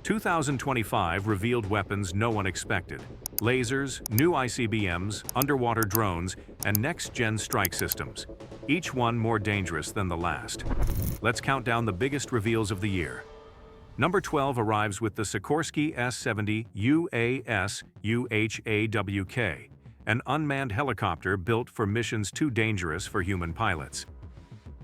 2025 revealed weapons no one expected: lasers, new ICBMs, underwater drones, and next-gen strike systems, each one more dangerous than the last. Let's count down the biggest reveals of the year. Number 12 arrives with the Sikorsky S-70 UAS-UHAWK, an unmanned helicopter built for missions too dangerous for human pilots.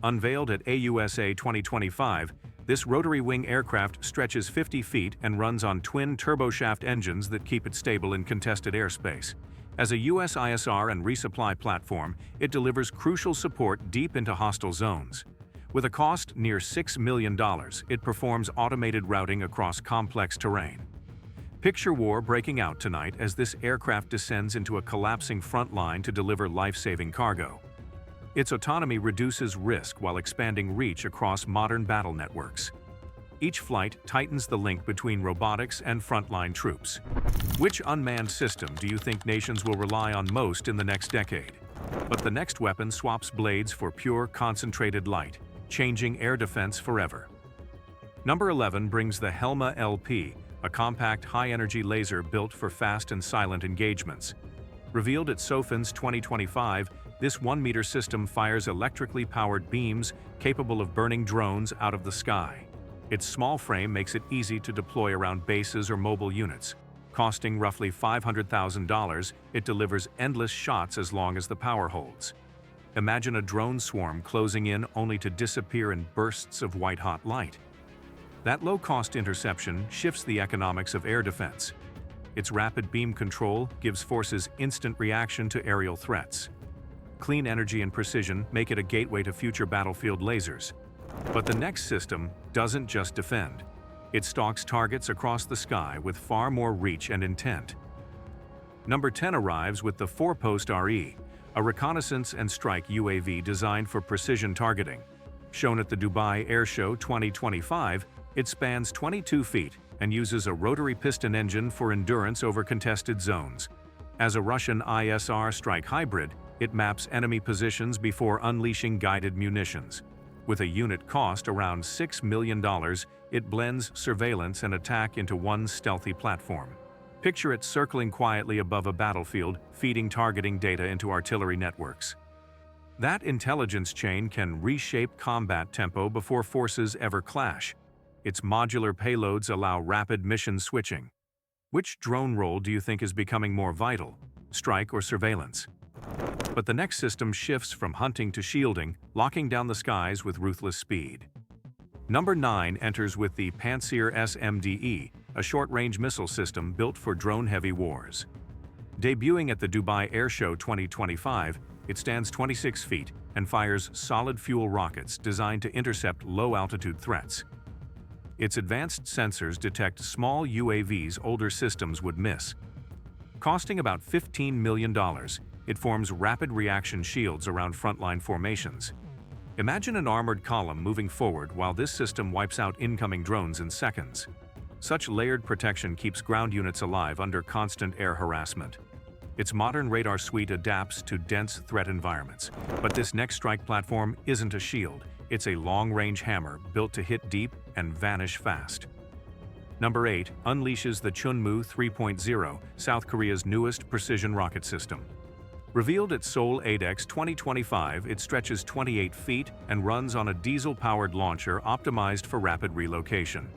Unveiled at AUSA 2025, this rotary-wing aircraft stretches 50 feet and runs on twin turboshaft engines that keep it stable in contested airspace. As a U.S. ISR and resupply platform, it delivers crucial support deep into hostile zones. With a cost near $6 million, it performs automated routing across complex terrain. Picture war breaking out tonight as this aircraft descends into a collapsing front line to deliver life-saving cargo. Its autonomy reduces risk while expanding reach across modern battle networks. Each flight tightens the link between robotics and frontline troops. Which unmanned system do you think nations will rely on most in the next decade? But the next weapon swaps blades for pure, concentrated light, changing air defense forever. Number 11 brings the Helma LP, a compact, high-energy laser built for fast and silent engagements. Revealed at SOFIN's 2025, this 1-meter system fires electrically powered beams capable of burning drones out of the sky. Its small frame makes it easy to deploy around bases or mobile units. Costing roughly $500,000, it delivers endless shots as long as the power holds. Imagine a drone swarm closing in only to disappear in bursts of white-hot light. That low-cost interception shifts the economics of air defense. Its rapid beam control gives forces instant reaction to aerial threats. Clean energy and precision make it a gateway to future battlefield lasers. But the next system doesn't just defend. It stalks targets across the sky with far more reach and intent. Number 10 arrives with the 4-post RE, a reconnaissance and strike UAV designed for precision targeting. Shown at the Dubai Air Show 2025, it spans 22 feet and uses a rotary piston engine for endurance over contested zones. As a Russian ISR strike hybrid, it maps enemy positions before unleashing guided munitions. With a unit cost around $6 million, it blends surveillance and attack into one stealthy platform. Picture it circling quietly above a battlefield, feeding targeting data into artillery networks. That intelligence chain can reshape combat tempo before forces ever clash. Its modular payloads allow rapid mission switching. Which drone role do you think is becoming more vital, strike or surveillance? But the next system shifts from hunting to shielding, locking down the skies with ruthless speed. Number 9 enters with the Pantsir SMDE, a short-range missile system built for drone-heavy wars. Debuting at the Dubai Air Show 2025, it stands 26 feet and fires solid-fuel rockets designed to intercept low-altitude threats. Its advanced sensors detect small UAVs older systems would miss. Costing about $15 million, it forms rapid reaction shields around frontline formations. Imagine an armored column moving forward while this system wipes out incoming drones in seconds. Such layered protection keeps ground units alive under constant air harassment. Its modern radar suite adapts to dense threat environments. But this next strike platform isn't a shield. It's a long-range hammer built to hit deep and vanish fast. Number 8 unleashes the Chunmoo 3.0, South Korea's newest precision rocket system. Revealed at Seoul ADEX 2025, it stretches 28 feet and runs on a diesel-powered launcher optimized for rapid relocation.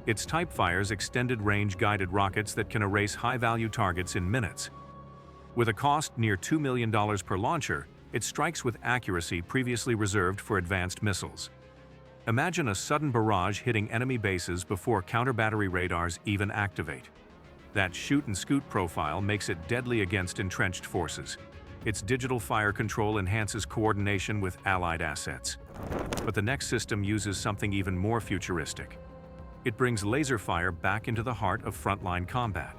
Its type fires extended-range guided rockets that can erase high-value targets in minutes. With a cost near $2 million per launcher, it strikes with accuracy previously reserved for advanced missiles. Imagine a sudden barrage hitting enemy bases before counter-battery radars even activate. That shoot-and-scoot profile makes it deadly against entrenched forces. Its digital fire control enhances coordination with allied assets. But the next system uses something even more futuristic. It brings laser fire back into the heart of frontline combat.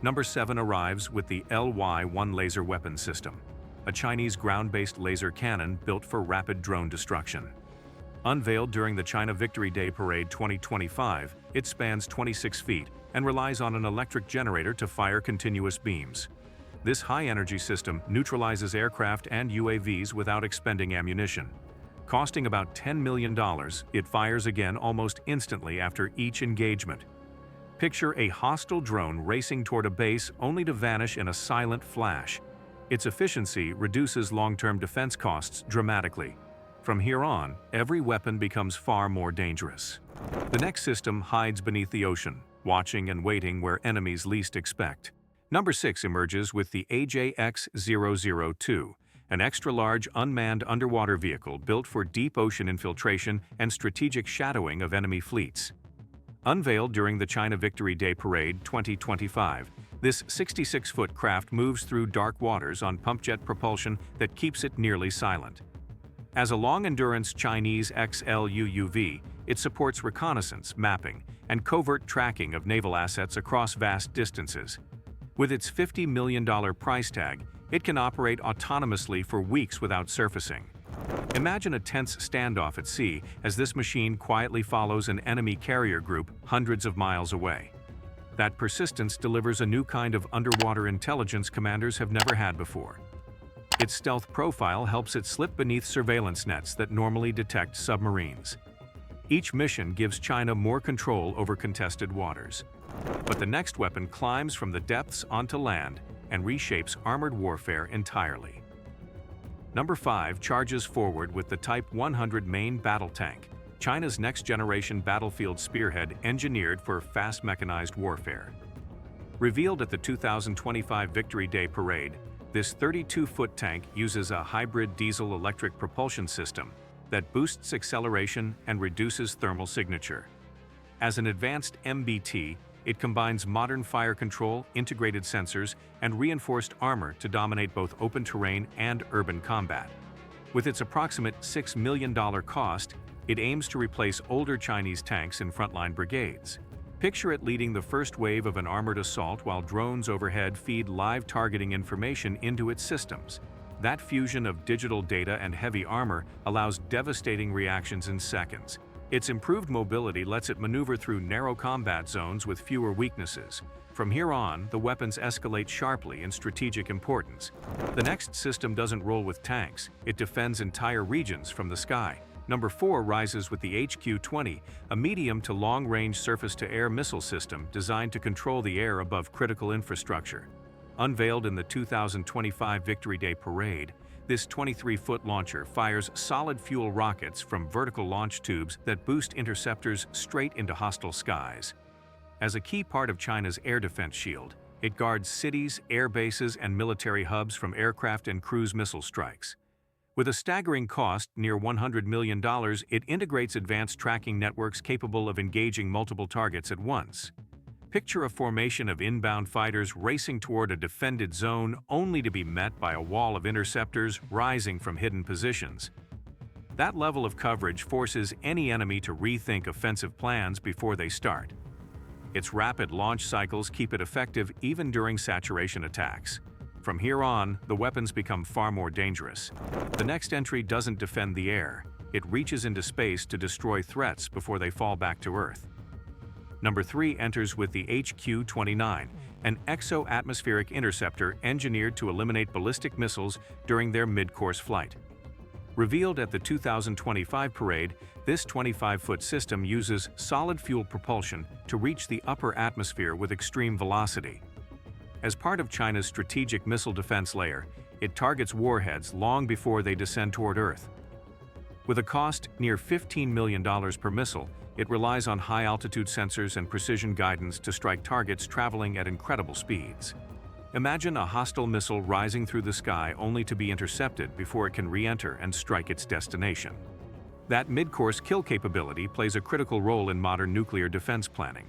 Number 7 arrives with the LY-1 laser weapon system, a Chinese ground-based laser cannon built for rapid drone destruction. Unveiled during the China Victory Day Parade 2025, it spans 26 feet and relies on an electric generator to fire continuous beams. This high-energy system neutralizes aircraft and UAVs without expending ammunition. Costing about $10 million, it fires again almost instantly after each engagement. Picture a hostile drone racing toward a base only to vanish in a silent flash. Its efficiency reduces long-term defense costs dramatically. From here on, every weapon becomes far more dangerous. The next system hides beneath the ocean, watching and waiting where enemies least expect. Number 6 emerges with the AJX-002, an extra-large unmanned underwater vehicle built for deep ocean infiltration and strategic shadowing of enemy fleets. Unveiled during the China Victory Day Parade 2025, this 66-foot craft moves through dark waters on pumpjet propulsion that keeps it nearly silent. As a long-endurance Chinese XLUUV, it supports reconnaissance, mapping, and covert tracking of naval assets across vast distances. With its $50 million price tag, it can operate autonomously for weeks without surfacing. Imagine a tense standoff at sea as this machine quietly follows an enemy carrier group hundreds of miles away. That persistence delivers a new kind of underwater intelligence commanders have never had before. Its stealth profile helps it slip beneath surveillance nets that normally detect submarines. Each mission gives China more control over contested waters. But the next weapon climbs from the depths onto land and reshapes armored warfare entirely. Number 5 charges forward with the Type 100 main battle tank, China's next-generation battlefield spearhead engineered for fast mechanized warfare. Revealed at the 2025 Victory Day Parade, this 32-foot tank uses a hybrid diesel-electric propulsion system that boosts acceleration and reduces thermal signature. As an advanced MBT, it combines modern fire control, integrated sensors, and reinforced armor to dominate both open terrain and urban combat. With its approximate $6 million cost, it aims to replace older Chinese tanks in frontline brigades. Picture it leading the first wave of an armored assault while drones overhead feed live targeting information into its systems. That fusion of digital data and heavy armor allows devastating reactions in seconds. Its improved mobility lets it maneuver through narrow combat zones with fewer weaknesses. From here on, the weapons escalate sharply in strategic importance. The next system doesn't roll with tanks, it defends entire regions from the sky. Number 4 rises with the HQ-20, a medium to long-range surface-to-air missile system designed to control the air above critical infrastructure. Unveiled in the 2025 Victory Day Parade, this 23-foot launcher fires solid-fuel rockets from vertical launch tubes that boost interceptors straight into hostile skies. As a key part of China's air defense shield, it guards cities, air bases, and military hubs from aircraft and cruise missile strikes. With a staggering cost near $100 million, it integrates advanced tracking networks capable of engaging multiple targets at once. Picture a formation of inbound fighters racing toward a defended zone only to be met by a wall of interceptors rising from hidden positions. That level of coverage forces any enemy to rethink offensive plans before they start. Its rapid launch cycles keep it effective even during saturation attacks. From here on, the weapons become far more dangerous. The next entry doesn't defend the air. It reaches into space to destroy threats before they fall back to Earth. Number 3 enters with the HQ-29, an exo-atmospheric interceptor engineered to eliminate ballistic missiles during their mid-course flight. Revealed at the 2025 parade, this 25-foot system uses solid fuel propulsion to reach the upper atmosphere with extreme velocity. As part of China's strategic missile defense layer, it targets warheads long before they descend toward Earth. With a cost near $15 million per missile, it relies on high-altitude sensors and precision guidance to strike targets traveling at incredible speeds. Imagine a hostile missile rising through the sky only to be intercepted before it can re-enter and strike its destination. That mid-course kill capability plays a critical role in modern nuclear defense planning.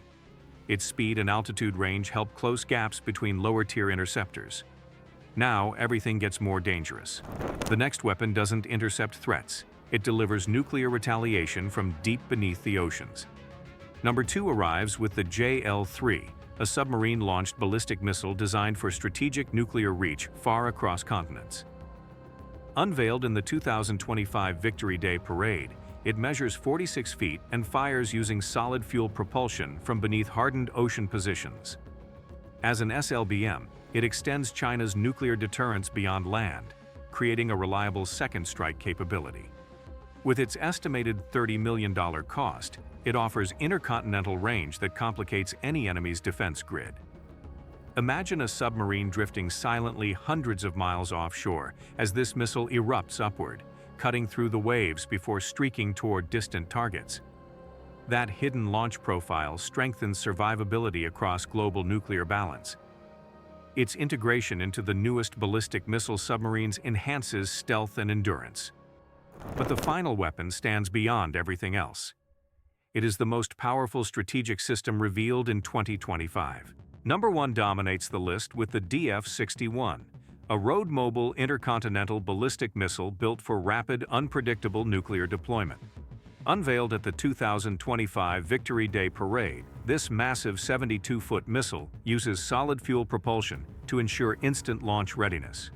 Its speed and altitude range help close gaps between lower-tier interceptors. Now, everything gets more dangerous. The next weapon doesn't intercept threats. It delivers nuclear retaliation from deep beneath the oceans. Number 2 arrives with the JL-3, a submarine-launched ballistic missile designed for strategic nuclear reach far across continents. Unveiled in the 2025 Victory Day Parade, it measures 46 feet and fires using solid fuel propulsion from beneath hardened ocean positions. As an SLBM, it extends China's nuclear deterrence beyond land, creating a reliable second strike capability. With its estimated $30 million cost, it offers intercontinental range that complicates any enemy's defense grid. Imagine a submarine drifting silently hundreds of miles offshore as this missile erupts upward, cutting through the waves before streaking toward distant targets. That hidden launch profile strengthens survivability across global nuclear balance. Its integration into the newest ballistic missile submarines enhances stealth and endurance. But the final weapon stands beyond everything else. It is the most powerful strategic system revealed in 2025. Number 1 dominates the list with the DF-61, a road-mobile intercontinental ballistic missile built for rapid, unpredictable nuclear deployment. Unveiled at the 2025 Victory Day Parade, this massive 72-foot missile uses solid-fuel propulsion to ensure instant launch readiness.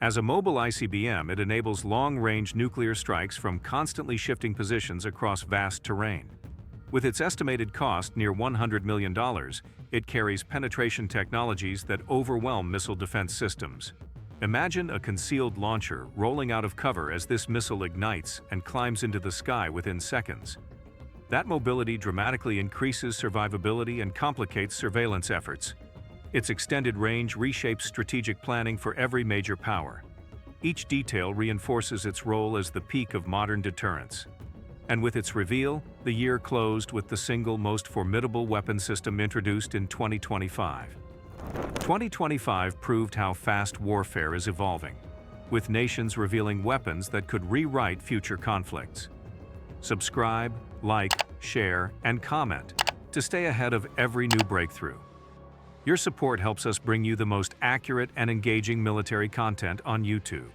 As a mobile ICBM, it enables long-range nuclear strikes from constantly shifting positions across vast terrain. With its estimated cost near $100 million, it carries penetration technologies that overwhelm missile defense systems. Imagine a concealed launcher rolling out of cover as this missile ignites and climbs into the sky within seconds. That mobility dramatically increases survivability and complicates surveillance efforts. Its extended range reshapes strategic planning for every major power. Each detail reinforces its role as the peak of modern deterrence. And with its reveal, the year closed with the single most formidable weapon system introduced in 2025. 2025 proved how fast warfare is evolving, with nations revealing weapons that could rewrite future conflicts. Subscribe, like, share, and comment to stay ahead of every new breakthrough. Your support helps us bring you the most accurate and engaging military content on YouTube.